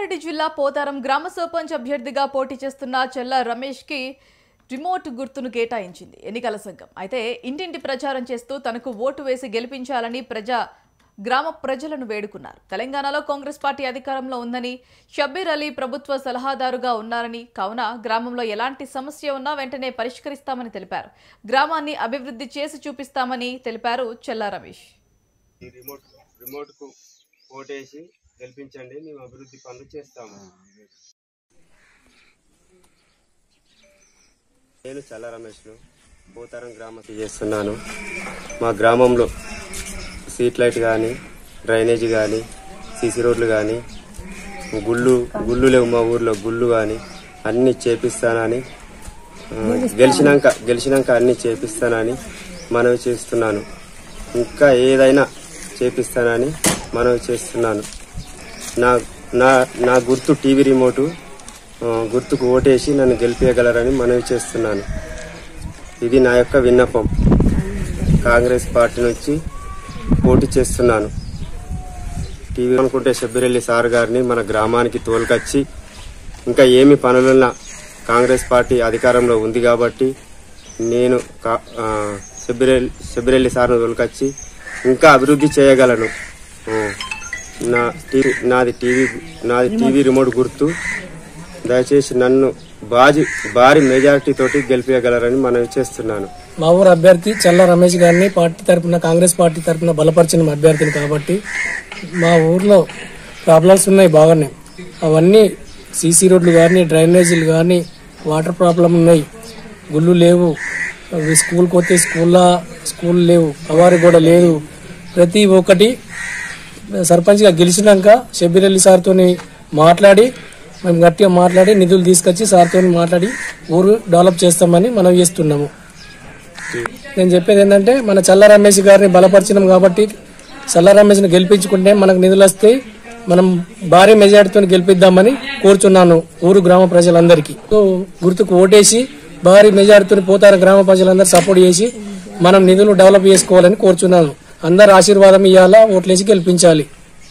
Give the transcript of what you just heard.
రంగారెడ్డి జిల్లా పోతారం గ్రామ సర్పంచ్ అభ్యర్థిగా పోటీ చేస్తున్న చెల్ల రమేష్ కి రిమోట్ గుర్తును కేటాయించింది ఎన్నికల సంఘం. అయితే ఇంటింటి ప్రచారం చేస్తూ తనకు ఓటు వేసి గెలిపించాలని గ్రామ ప్రజలను వేడుకున్నారు. తెలంగాణలో కాంగ్రెస్ పార్టీ అధికారంలో ఉందని, షబ్బీర్ అలీ ప్రభుత్వ సలహాదారుగా ఉన్నారని, కావున గ్రామంలో ఎలాంటి సమస్య ఉన్నా వెంటనే పరిష్కరిస్తామని తెలిపారు. గ్రామాన్ని అభివృద్ధి చేసి చూపిస్తామని తెలిపారు చెల్ల రమేష్. గెలిపించండి, మేము అభివృద్ధి పనులు చేస్తాము. నేను చల్ల రమేష్ను పోతారం గ్రామానికి చేస్తున్నాను. మా గ్రామంలో స్ట్రీట్ లైట్ కానీ, డ్రైనేజ్ కానీ, సీసీ రోడ్లు కానీ, గుళ్ళు లేవు మా ఊర్లో, గుళ్ళు కానీ అన్నీ చేపిస్తానని, గెలిచినాక అన్నీ చేపిస్తానని మనవి చేస్తున్నాను. ఇంకా ఏదైనా చేపిస్తానని మనవి చేస్తున్నాను. నా గుర్తు టీవీ రిమోటు, గుర్తుకు ఓటేసి నన్ను గెలిపించగలరని మనవి చేస్తున్నాను. ఇది నా యొక్క విన్నపం. కాంగ్రెస్ పార్టీ నుంచి పోటీ చేస్తున్నాను. టీవీ అనుకుంటే షబ్బీర్ అలీ సార్ గారిని మన గ్రామానికి తోలుకొచ్చి, ఇంకా ఏమి పనులున్నా కాంగ్రెస్ పార్టీ అధికారంలో ఉంది కాబట్టి నేను షబ్బీర్ అలీ సార్ను తోలుకొచ్చి ఇంకా అభివృద్ధి చేయగలను. నాది టీవీ రిమోట్ గుర్తు. దయచేసి నన్ను భారీ మెజారిటీ తోటి గెలిపించగలరని మనవి చేస్తున్నాను. మా ఊరు అభ్యర్థి చల్ల రమేష్ గారిని పార్టీ తరఫున, కాంగ్రెస్ పార్టీ తరఫున బలపరిచిన అభ్యర్థిని కాబట్టి మా ఊర్లో ప్రాబ్లమ్స్ ఉన్నాయి బాగానే. అవన్నీ సీసీ రోడ్లు కానీ, డ్రైనేజీలు కానీ, వాటర్ ప్రాబ్లం ఉన్నాయి, గుళ్ళు లేవు, స్కూల్కి వస్తే స్కూల్ లేవు, కవారి కూడా లేదు. ప్రతి ఒక్కటి సర్పంచ్గా గెలిచినాక షబ్బీర్ అలీ సార్తో మాట్లాడి, మేము గట్టిగా మాట్లాడి నిధులు తీసుకొచ్చి సార్తో మాట్లాడి ఊరు డెవలప్ చేస్తామని మనం చేస్తున్నాము. నేను చెప్పేది ఏంటంటే, మన చల్ల రమేష్ గారిని బలపరిచినాం కాబట్టి చల్ల రమేష్ని గెలిపించుకుంటే మనకు నిధులు వస్తాయి. మనం భారీ మెజార్టీతో గెలిపిద్దామని కోరుచున్నాను ఊరు గ్రామ ప్రజలందరికీ. గుర్తుకు ఓటేసి భారీ మెజార్టీతో పోతారు గ్రామ ప్రజలందరూ సపోర్ట్ చేసి మనం నిధులు డెవలప్ చేసుకోవాలని కోరుచున్నాను. అందరు ఆశీర్వాదం ఇవ్వాలా, ఓట్లేసి గెలిపించాలి.